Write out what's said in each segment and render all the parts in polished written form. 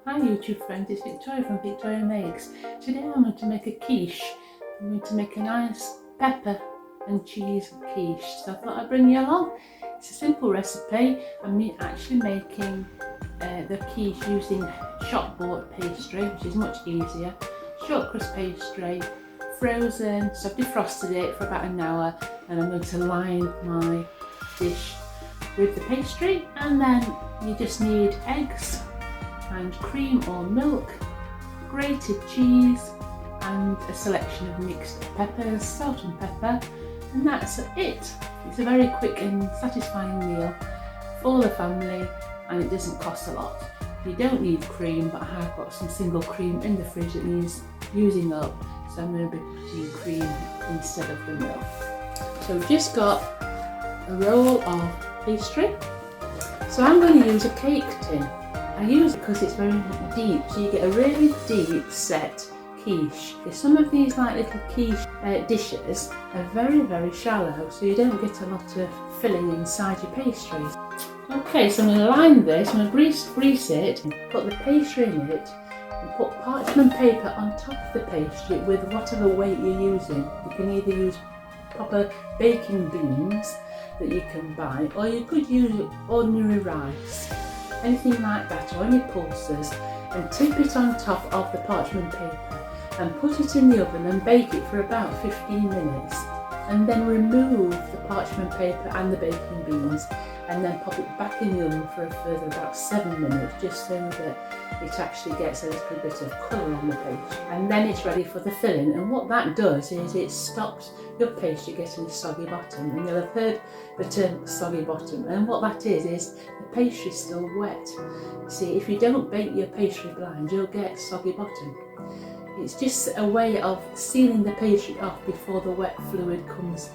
Hi YouTube friends, it's Victoria from Victoriamakes. Today I'm going to make a quiche. I'm going to make a nice pepper and cheese quiche. So I thought I'd bring you along. It's a simple recipe. I'm actually making the quiche using shop bought pastry, which is much easier. Short crust pastry, frozen, so I've defrosted it for about an hour, and I'm going to line my dish with the pastry, and then you just need eggs and cream or milk, grated cheese, and a selection of mixed peppers, salt and pepper, and that's it. It's a very quick and satisfying meal for the family, and it doesn't cost a lot. You don't need cream, but I have got some single cream in the fridge that needs using up, so I'm going to be putting cream instead of the milk. So we've just got a roll of pastry. So I'm going to use a cake tin. I use it because it's very deep, so you get a really deep set quiche. Some of these like little quiche dishes are very shallow, so you don't get a lot of filling inside your pastries. Okay, so I'm going to line this, I'm going to grease it, put the pastry in it, and put parchment paper on top of the pastry with whatever weight you're using. You can either use proper baking beans that you can buy, or you could use ordinary rice, anything like that, or any pulses, and tip it on top of the parchment paper and put it in the oven and bake it for about 15 minutes, and then remove the parchment paper and the baking beans, and then pop it back in the oven for a further about 7 minutes, just so that it actually gets a little bit of colour on the pastry, and then it's ready for the filling. And what that does is it stops your pastry getting a soggy bottom, and you'll have heard the term soggy bottom, and what that is the pastry's still wet. See, if you don't bake your pastry blind, you'll get soggy bottom. It's just a way of sealing the pastry off before the wet fluid comes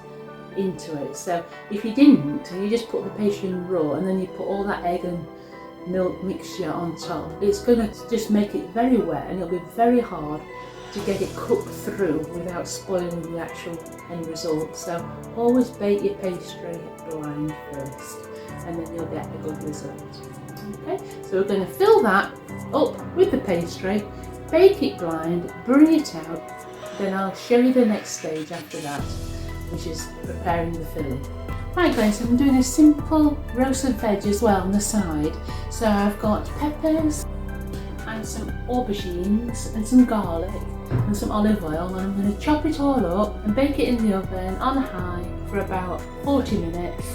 into it. So if you didn't, you just put the pastry in raw, and then you put all that egg and milk mixture on top, it's going to just make it very wet, and it'll be very hard to get it cooked through without spoiling the actual end result. So always bake your pastry blind first, and then you'll get a good result. Okay, so we're going to fill that up with the pastry, bake it blind, bring it out, then I'll show you the next stage after that, which is preparing the filling. Right guys, so I'm doing a simple roasted veg as well on the side. So I've got peppers and some aubergines and some garlic and some olive oil, and I'm going to chop it all up and bake it in the oven on high for about 40 minutes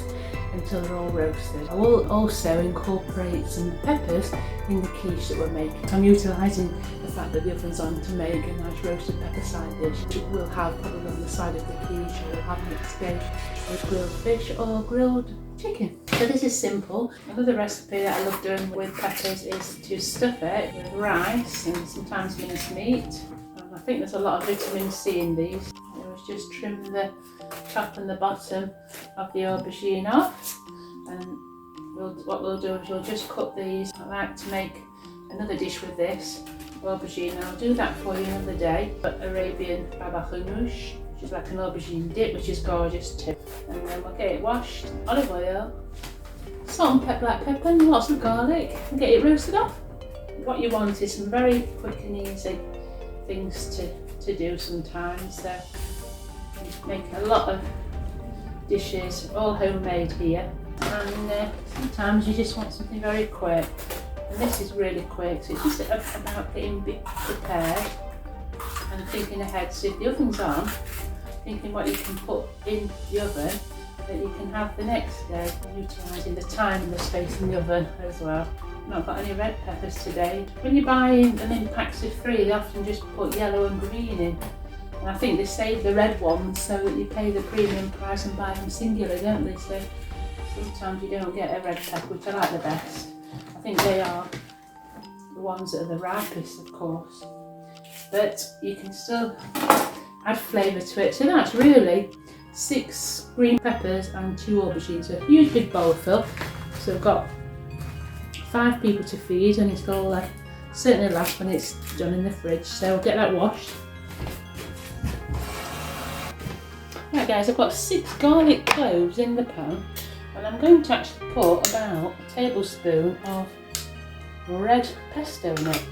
until they're all roasted. I will also incorporate some peppers in the quiche that we're making. I'm utilising the fact that the oven's on to make a nice roasted pepper side dish, which we'll have probably on the side of the quiche, or we'll have next day with grilled fish or grilled chicken. So this is simple. Another recipe that I love doing with peppers is to stuff it with rice and sometimes minced meat. I think there's a lot of vitamin C in these. Just trim the top and the bottom of the aubergine off, and what we'll do is we'll just cut these. I like to make another dish with this aubergine. I'll do that for you another day. But Arabian baba ganoush, which is like an aubergine dip, which is gorgeous too. And then we'll get it washed, olive oil, salt and black pepper, and lots of garlic, and get it roasted off. What you want is some very quick and easy things to do sometimes. So make a lot of dishes, all homemade here, and sometimes you just want something very quick, and this is really quick. So it's just about getting prepared and thinking ahead. So if the oven's on, thinking what you can put in the oven that you can have the next day, utilising the time and the space in the oven as well. Not got any red peppers today. When you buy them in packs of 3, they often just put yellow and green in. And I think they save the red ones so that you pay the premium price and buy them singular, don't they? So sometimes you don't get a red pepper, which I like the best. I think they are the ones that are the ripest, of course. But you can still add flavour to it. So that's really 6 green peppers and 2 aubergines. So a huge big bowl full. So I've got 5 people to feed, and it's all certainly last when it's done in the fridge. So I'll get that washed. Right guys, I've got 6 garlic cloves in the pan, and I'm going to actually put about a tablespoon of red pesto in it.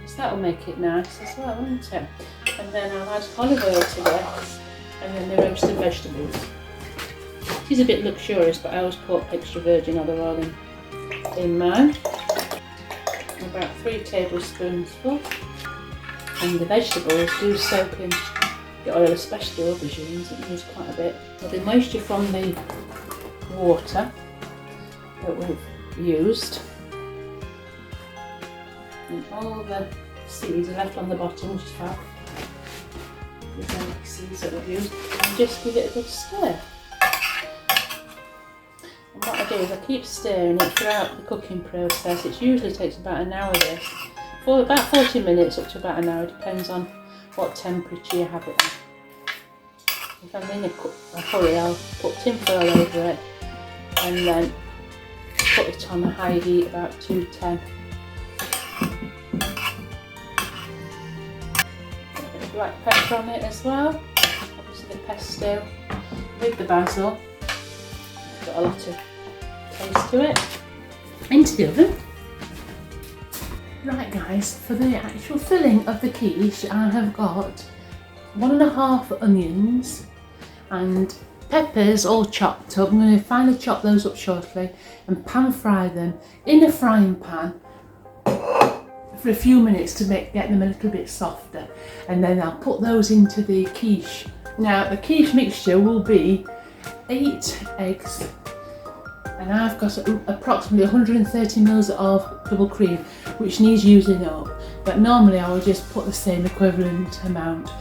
So that will make it nice as well, won't it? And then I'll add olive oil to this, and then the roasted vegetables. It is a bit luxurious, but I always put extra virgin olive oil in mine. About 3 tablespoons full. And the vegetables do soak in the oil, especially aubergines. It needs quite a bit. So the moisture from the water that we've used, and all the seeds are left on the bottom, which is fab. With any seeds that we've used, and just give it a good stir. And what I do is I keep stirring it throughout the cooking process. It usually takes about an hour this, for about 40 minutes up to about an hour, depends on what temperature you have it at. If I'm in a hurry, I'll put tin foil over it and then put it on a high heat, about 210. Black pepper on it as well, obviously the pesto with the basil, got a lot of taste to it. Into the oven. Right guys, for the actual filling of the quiche I have got 1.5 onions and peppers all chopped up. I'm going to finally chop those up shortly and pan fry them in a frying pan for a few minutes to get them a little bit softer, and then I'll put those into the quiche. Now the quiche mixture will be 8 eggs, and I've got approximately 130 ml of double cream, which needs using up, but normally I will just put the same equivalent amount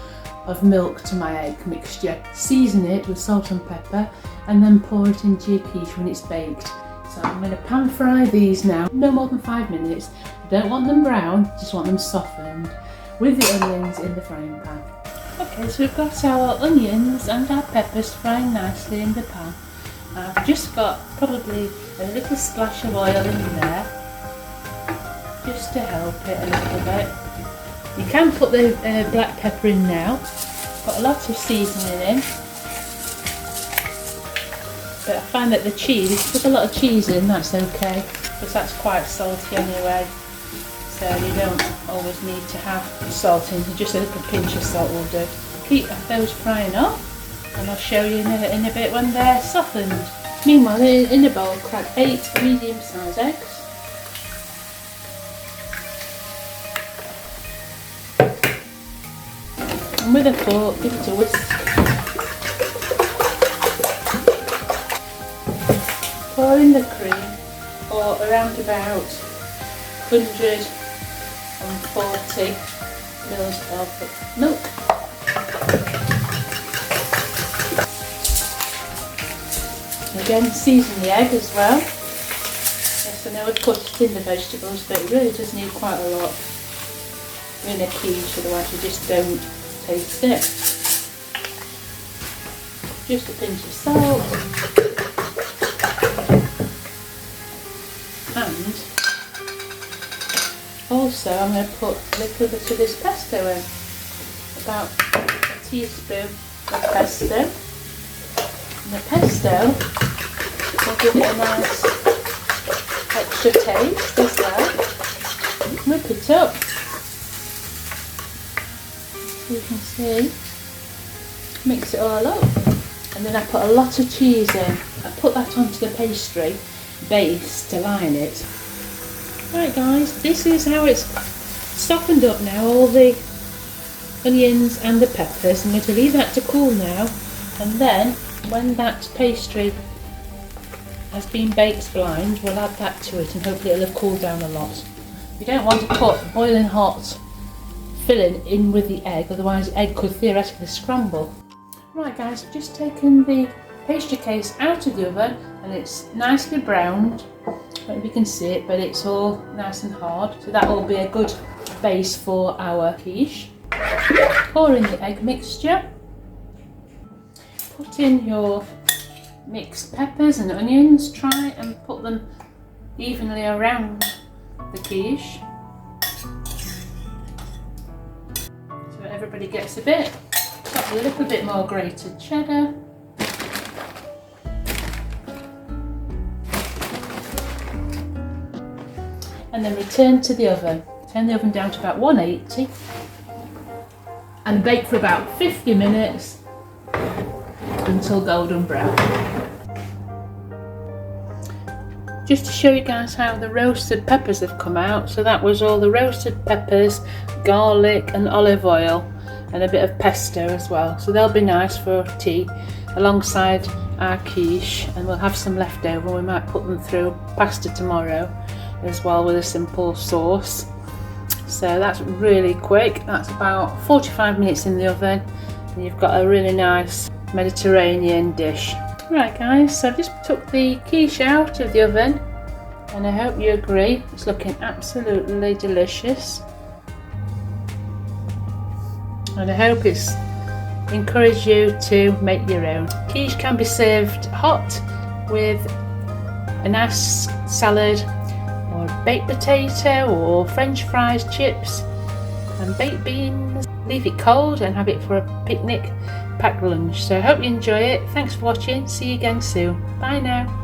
of milk to my egg mixture, season it with salt and pepper, and then pour it into your quiche when it's baked. So I'm going to pan fry these now, no more than 5 minutes. I don't want them brown, just want them softened, with the onions in the frying pan. Okay, so we've got our onions and our peppers frying nicely in the pan. I've just got probably a little splash of oil in there, just to help it a little bit. You can put the black pepper in now, got a lot of seasoning in, but I find that the cheese, if you put a lot of cheese in, that's okay, because that's quite salty anyway, so you don't always need to have salt in, just a little pinch of salt will do. Keep those frying up, and I'll show you in a bit when they're softened. Meanwhile, in a bowl, crack 8 medium-sized eggs. And with a fork, give it a whisk. Pour in the cream, or around about 140 ml of milk. Again, season the egg as well. Yes, I know I'd put it in the vegetables, but it really does need quite a lot in a quiche, otherwise you just don't taste it. Just a pinch of salt. And also I'm going to put a little bit of this pesto in. About a teaspoon of pesto. And the pesto will give it a nice extra taste as well. Whip it up, so you can see, mix it all up, and then I put a lot of cheese in. I put that onto the pastry base to line it. Right guys, this is how it's softened up now, all the onions and the peppers. I'm going to leave that to cool now, and then when that pastry has been baked blind, we'll add that to it, and hopefully it'll have cooled down a lot. You don't want to put boiling hot filling in with the egg, otherwise the egg could theoretically scramble. Right guys, I've just taken the pastry case out of the oven, and it's nicely browned. I don't know if you can see it, but it's all nice and hard, so that will be a good base for our quiche. Pour in the egg mixture. Put in your mixed peppers and onions, try and put them evenly around the quiche so everybody gets a bit. Got a little bit more grated cheddar. And and then return to the oven. Turn the oven down to about 180 and bake for about 50 minutes until golden brown. Just to show you guys how the roasted peppers have come out. So that was all the roasted peppers, garlic and olive oil, and a bit of pesto as well. So they'll be nice for tea alongside our quiche, and we'll have some left over. We might put them through pasta tomorrow as well with a simple sauce. So that's really quick. That's about 45 minutes in the oven, and you've got a really nice Mediterranean dish. Right guys, so I've just took the quiche out of the oven, and I hope you agree, it's looking absolutely delicious. And I hope it's encouraged you to make your own. Quiche can be served hot with a nice salad, or baked potato, or French fries, chips and baked beans. Leave it cold and have it for a picnic packed lunch. So I hope you enjoy it. Thanks for watching. See you again soon. Bye now.